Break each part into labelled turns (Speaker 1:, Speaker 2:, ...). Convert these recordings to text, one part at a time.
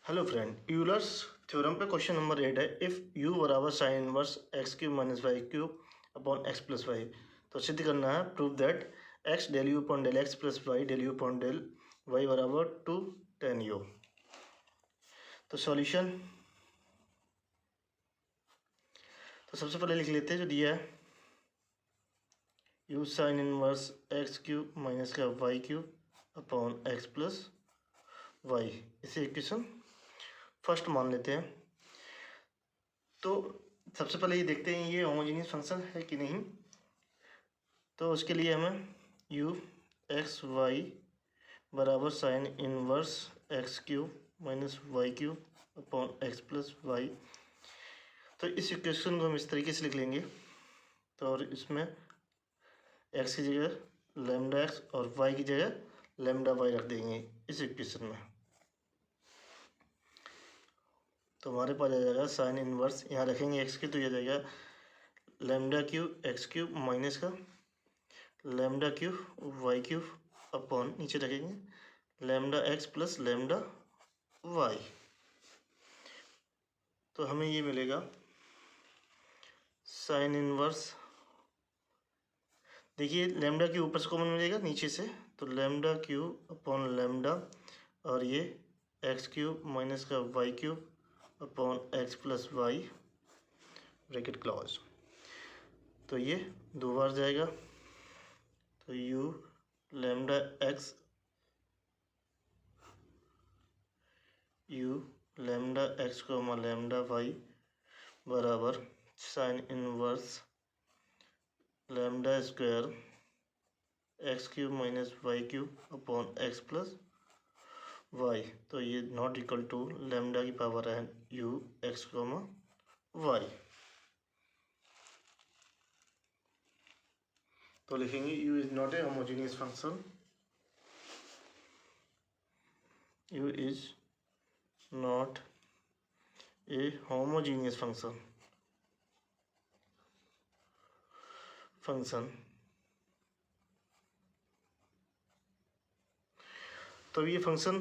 Speaker 1: Hello friend, Euler's theorem पे question number 8 है। If u बराबर sine inverse x cube minus y cube upon x plus y. तो सिद्ध करना है, prove that x del u upon del x plus y del u upon del y बराबर two tan u. तो solution तो सबसे पहले लिख लेते हैं जो दिया है, u sine inverse x cube minus का y cube upon x plus Y. इसे इक्वेशन फर्स्ट मान लेते हैं। तो सबसे पहले ये देखते हैं ये होमोजीनियस फंक्शन है कि नहीं। तो उसके लिए हमें यू एक्स वाई बराबर sine inverse x cube minus y cube upon x plus y. तो इस इक्वेशन को हम इस तरीके से लिख लेंगे। तो और इसमें एक्स की जगह लैम्डा एक्स और वाई की जगह लैम्डा वाई रख देंगे इस इक्वेशन में। तो हमारे पास आ जाएगा साइन इनवर्स, यहाँ रखेंगे एक्स की तो यह जाएगा lambda cube x cube minus का lambda cube y cube upon नीचे रखेंगे lambda x plus lambda y. तो हमें ये मिलेगा साइन इनवर्स, देखिए लैम्डा क्यूब ऊपर से कॉमन मिलेगा नीचे से, तो लैम्डा क्यूब अपॉन लैम्डा और ये एक्स क्यूब माइनस का y cube upon x plus y bracket close. तो ये दो बार जाएगा, तो u lambda x u lambda x को लैम्डा वाई बराबर sine inverse lambda square x cube minus y cube upon x plus y. तो ये नॉट इक्वल टू लैम्डा की पावर है यू एक्स कोमा वाई। तो लिखेंगे u is not a homogeneous function, u is not a homogeneous function. तो ये function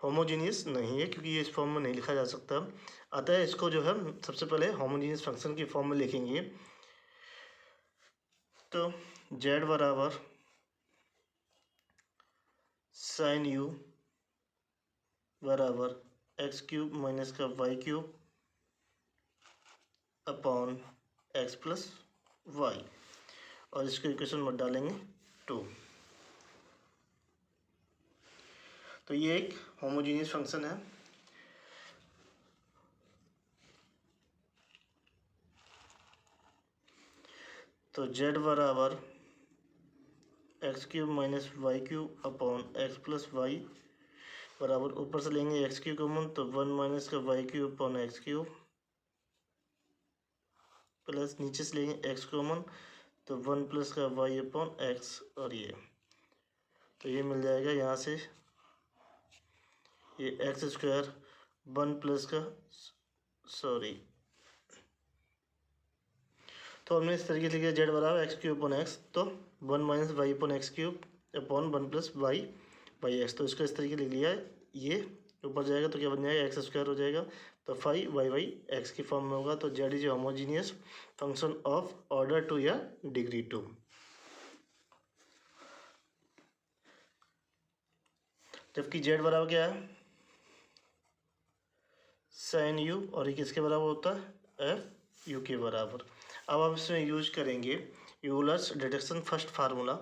Speaker 1: homogeneous नहीं है क्योंकि ये इस फॉर्म में नहीं लिखा जा सकता। अतः इसको जो है सबसे पहले होमोजीनियस फंक्शन की फॉर्म में लिखेंगे। तो z बराबर साइन u बराबर एक्स क्यूब माइनस का y cube upon x plus y, और इसको इक्वेशन में डालेंगे 2। तो ये एक होमोजीनियस फंक्शन है। तो z बराबर x cube minus y cube upon x plus y बराबर ऊपर से लेंगे एक्स क्यूब कॉमन, तो 1 माइनस का y cube upon x cube plus नीचे से लेंगे एक्स कॉमन, तो 1 प्लस का वाई अपॉन एक्स और ये, तो ये मिल जाएगा यहाँ से ये एक्स स्क्वायर 1 प्लस का सॉरी। तो हमने इस तरीके से लिखा जेड बराबर एक्स क्यूब अपॉन एक्स, तो 1 minus y upon x cube upon 1 plus y by x. तो इसको इस तरीके लिख लिया है, ये ऊपर जाएगा तो क्या बन जाएगा एक्स स्क्वायर हो जाएगा, तो 5 वाई बाई एक्स की फॉर्म में होगा। तो Z is homogeneous function of order 2 या डिग्री 2। जबकि जेड बराबर क्या है साइन यू, और ये किसके बराबर होता है एफ यू के बराबर। अब हम इसमें यूज करेंगे Euler's deduction first formula,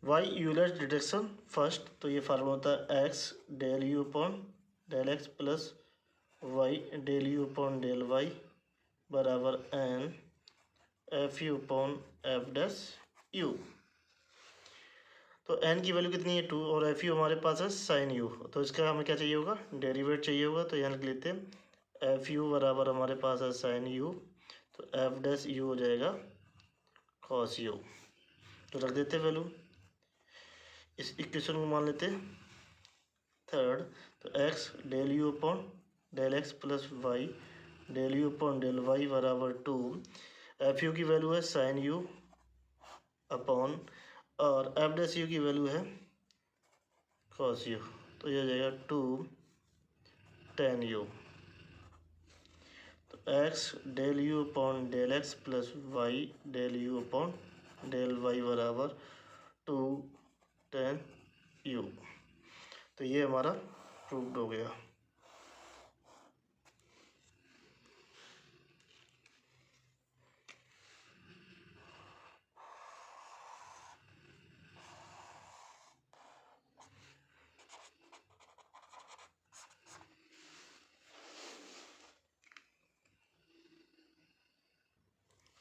Speaker 1: why Euler's deduction first. तो ये फार्मूला होता है x del u upon del x plus y del u upon del y बराबर n f u upon f dash u. तो एन की value कितनी है 2 और एफ यू हमारे पास है साइन यू, तो इसका हमें क्या चाहिए होगा डेरिवेट चाहिए होगा। तो यहाँ लिख लेते हैं एफ यू बराबर हमारे पास है साइन यू, तो एफ डैश यू हो जाएगा कॉस यू। तो रख देते वैल्यू, इस इक्वेशन को मान लेते थर्ड। तो x del u upon del x plus y del u upon del y बराबर 2। एफ यू की वैल्यू है साइन यू अपॉन और एफ डैश यू की वैल्यू है कॉस यू। तो ये हो जाएगा 2 tan u। तो x del u upon del x plus y del u upon del y बराबर 2 tan u। तो ये हमारा प्रूव्ड हो गया।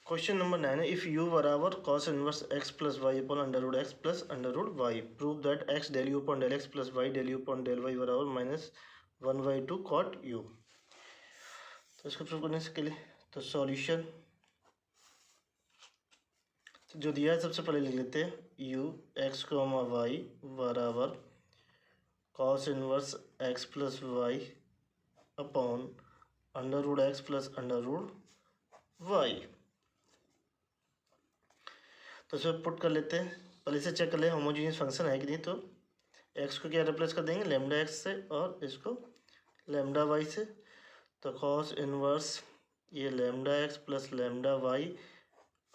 Speaker 1: क्वेश्चन नंबर 9 है, इफ़ u बराबर cos inverse x plus y upon under root x plus under root y, prove that x del u upon del x plus y del u upon del y बराबर -1/2 cot u। तो इसको prove करने के लिए तो solution जो दिया है सबसे पहले लिख लेते हैं, u x वाई बराबर cos inverse x plus y upon under root x plus under root y. तो इसमें पुट कर लेते हैं, पहले से चेक कर ले होमोजीनियस फंक्शन है कि नहीं। तो x को क्या रिप्लेस कर देंगे, लैम्डा x से, और इसको लैम्डा y से। तो cos इनवर्स ये lambda x plus lambda y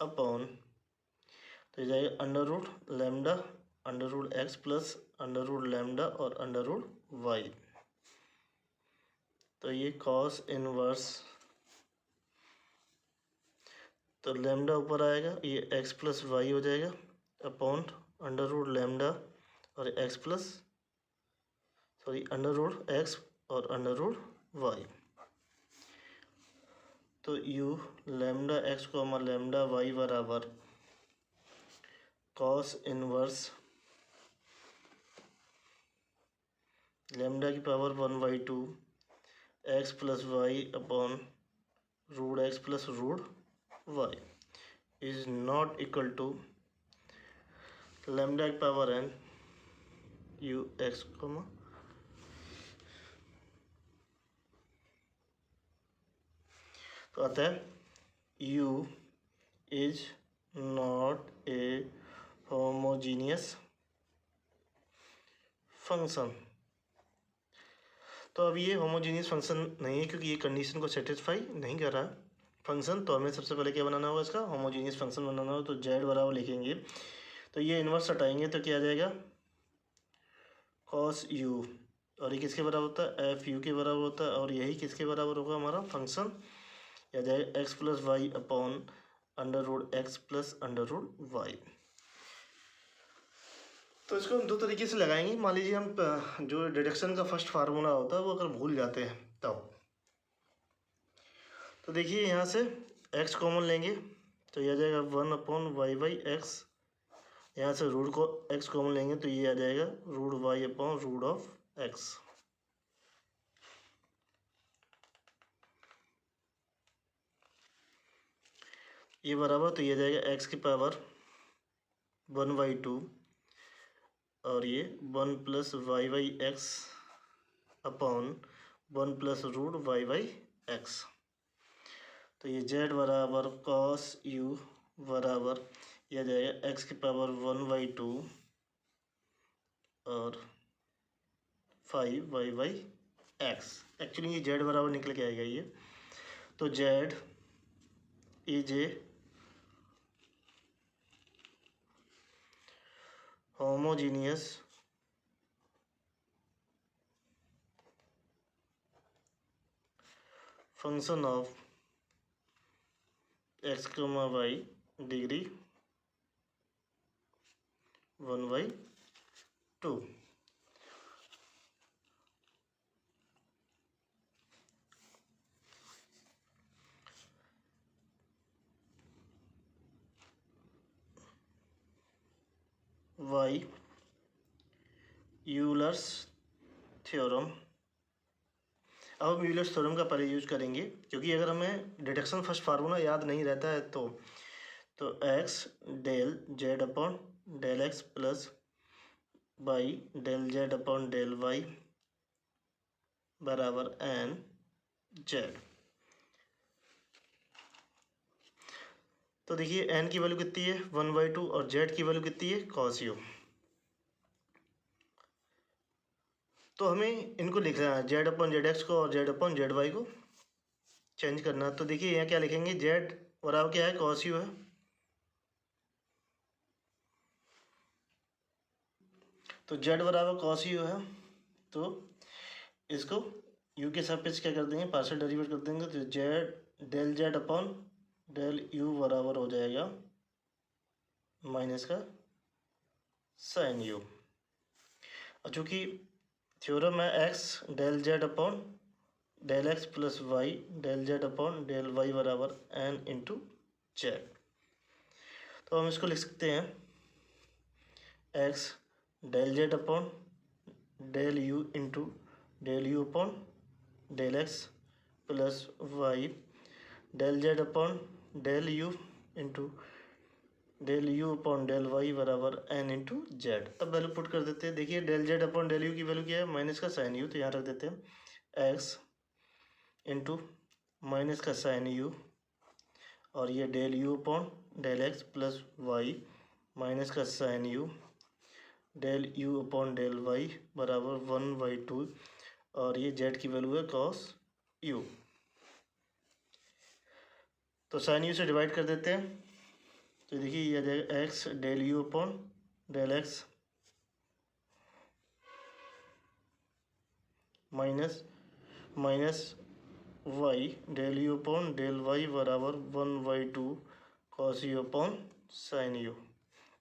Speaker 1: upon, तो ये जाएगा under root lambda under root x plus under root lambda और अंडर रूट y। तो ये cos इनवर्स, तो लैम्डा ऊपर आएगा, ये x प्लस वाई हो जाएगा अपॉन अंडर रूट लैम्डा और x plus under root x और अंडर रूट वाई। तो u लैम्डा x को हमारा लैम्डा वाई बराबर cos इनवर्स लैम्डा की power 1/2 x plus y upon root x plus root y is not equal to lambda की power n u x comma तो आता है u is not a homogeneous function. तो अब ये homogeneous function नहीं है क्योंकि ये कंडीशन को सेटिस्फाई नहीं कर रहा है फंक्शन। तो हमें सबसे पहले क्या बनाना होगा, इसका होमोजीनियस फंक्शन बनाना होगा। तो z बराबर लिखेंगे, तो ये इन्वर्स हटाएंगे तो क्या आ जाएगा cos u, और ये किसके बराबर होता है, एफ यू के बराबर होता है। और यही किसके बराबर होगा, हमारा फंक्शन आ जाएगा x plus y upon under root x plus under root y. तो इसको हम दो तरीके से लगाएंगे। मान लीजिए हम जो डिडक्शन का फर्स्ट फार्मूला होता है वो अगर भूल जाते हैं तो देखिए यहाँ से x कॉमन लेंगे तो ये आ जाएगा 1/y/x। यहाँ से रूट को x कॉमन लेंगे तो ये आ जाएगा root y upon root of x। ये बराबर, तो ये आ जाएगा x की पावर 1/2 और ये 1 plus y/x upon 1 plus root y/x। तो ये z बराबर cos u बराबर यह जाएगा x की पावर 1/2 और 5y/x। एक्चुअली ये z बराबर निकल के आएगा ये। तो z is a homogeneous function of x, y degree 1/2। y Euler's theorem. अब हम यूलर्स थ्योरम का पहले यूज करेंगे क्योंकि अगर हमें डिडक्शन फर्स्ट फार्मूला याद नहीं रहता है तो x del z upon del x plus y del z upon del y बराबर n z। तो देखिए n की वैल्यू कितनी है 1/2 और z की वैल्यू कितनी है cos u। तो हमें इनको लिखना है जेड अपन जेड एक्स को और जेड अपन जेड वाई को चेंज करना है। तो देखिए यहाँ क्या लिखेंगे, जेड बराबर क्या है, कॉस यू है, तो जेड बराबर कॉस यू है, तो इसको यू के सापेक्ष क्या कर देंगे, पार्शियल डेरिवेट कर देंगे, तो z del z upon del u बराबर हो जाएगा माइनस का साइन यू। और चूँकि थ्योरम है x del z upon del x plus y del z upon del y बराबर एन इंटू जेड, तो हम इसको लिख सकते हैं x del z upon del u into del u upon del x plus y del z upon del u into del u upon del y बराबर n into z. अब value put कर देते हैं। देखिए del z upon del u की value क्या है, minus का साइन यू, तो यहाँ रख देते हैं एक्स इंटू माइनस का साइन यू, और ये del u upon del x plus y minus का sine u del u upon del y बराबर 1/2, और ये जेड की वैल्यू है कॉस यू, तो साइन यू से डिवाइड कर देते हैं। तो देखिए ये आ जाएगा x del u upon del x minus minus y del u upon del y बराबर 1/2 cos u upon sine u,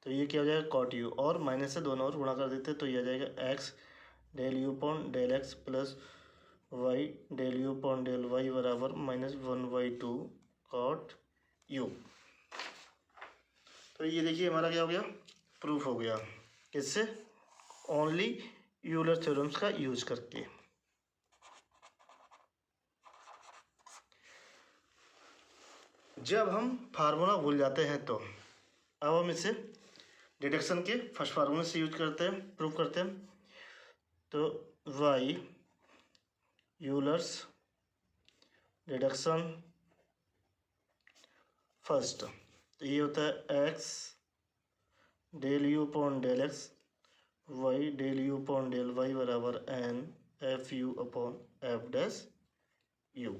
Speaker 1: तो ये क्या हो जाएगा कॉट यू, और माइनस से दोनों और गुणा कर देते हैं, तो ये आ जाएगा x del u upon del x plus y del u upon del y बराबर -1/2 कॉट यू। तो ये देखिए हमारा क्या हो गया, प्रूफ हो गया, किससे, ओनली यूलर थ्योरम्स का यूज करके। जब हम फार्मूला भूल जाते हैं तो अब हम इसे डिडक्शन के फर्स्ट फार्मूले से यूज करते हैं, प्रूफ करते हैं। तो वाई यूलर्स डिडक्शन फर्स्ट, तो ये होता है x del u upon del x y del u upon del y बराबर n f u upon f dash u.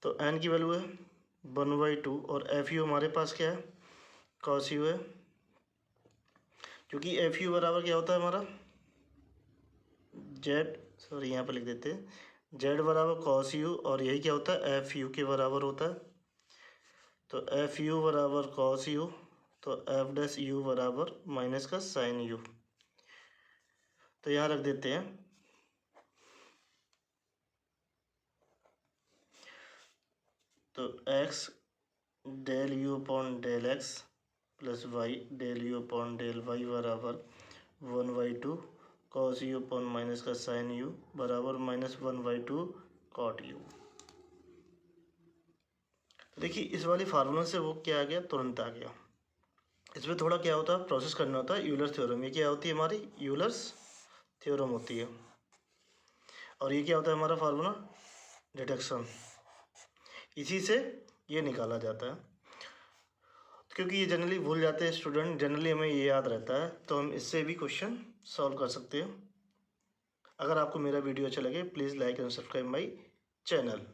Speaker 1: तो एन की वैल्यू है 1/2 और एफ यू हमारे पास क्या है, कॉस यू है, क्योंकि एफ यू बराबर क्या होता है हमारा जेड, सॉरी यहाँ पर लिख देते हैं जेड बराबर कॉस यू, और यही क्या होता है एफ यू के बराबर होता है। तो एफ यू बराबर कॉस यू, तो एफ डैश यू बराबर माइनस का साइन यू, तो यहाँ रख देते हैं। तो x del u upon del x plus y del u upon del y बराबर 1/2 कॉस यू अपॉन माइनस का साइन यू बराबर -1/2 कॉट यू। देखिए इस वाली फार्मूला से वो क्या आ गया, तुरंत आ गया। इसमें थोड़ा क्या होता है, प्रोसेस करना होता है, यूलर थ्योरम, ये क्या होती है हमारी यूलर्स थ्योरम होती है, और ये क्या होता है हमारा फार्मूला डिडक्शन, इसी से ये निकाला जाता है। क्योंकि ये जनरली भूल जाते हैं स्टूडेंट, जनरली हमें ये याद रहता है, तो हम इससे भी क्वेश्चन सॉल्व कर सकते हैं। अगर आपको मेरा वीडियो अच्छा लगे please like and subscribe my channel.